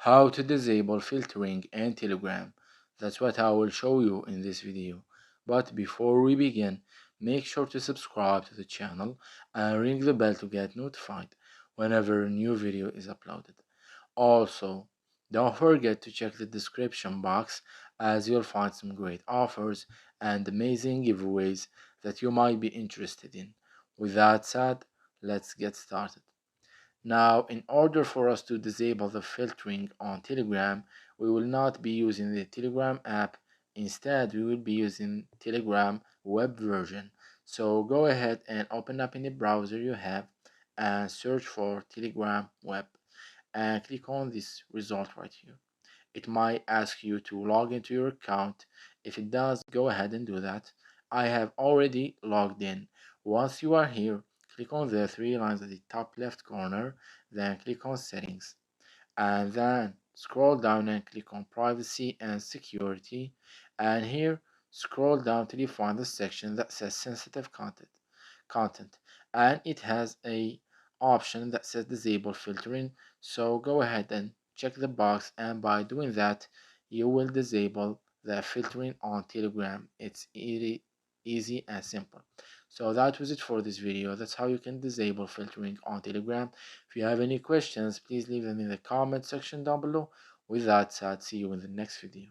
How to disable filtering in Telegram. That's what I will show you in this video. But before we begin, make sure to subscribe to the channel and ring the bell to get notified whenever a new video is uploaded. Also, don't forget to check the description box as you'll find some great offers and amazing giveaways that you might be interested in. With that said, let's get started. Now, in order for us to disable the filtering on Telegram, we will not be using the Telegram app. Instead, we will be using Telegram web version. So go ahead and open up in the browser you have and search for Telegram web and click on this result right here. It might ask you to log into your account. If it does, go ahead and do that. I have already logged in. Once you are here, click on the three lines at the top left corner, then click on settings, and then scroll down and click on privacy and security, and here scroll down till you find the section that says sensitive content, and it has a option that says disable filtering. So go ahead and check the box, and by doing that you will disable the filtering on Telegram. It's easy and simple. So that was it for this video. That's how you can disable filtering on Telegram. If you have any questions, please leave them in the comment section down below. With that said, see you in the next video.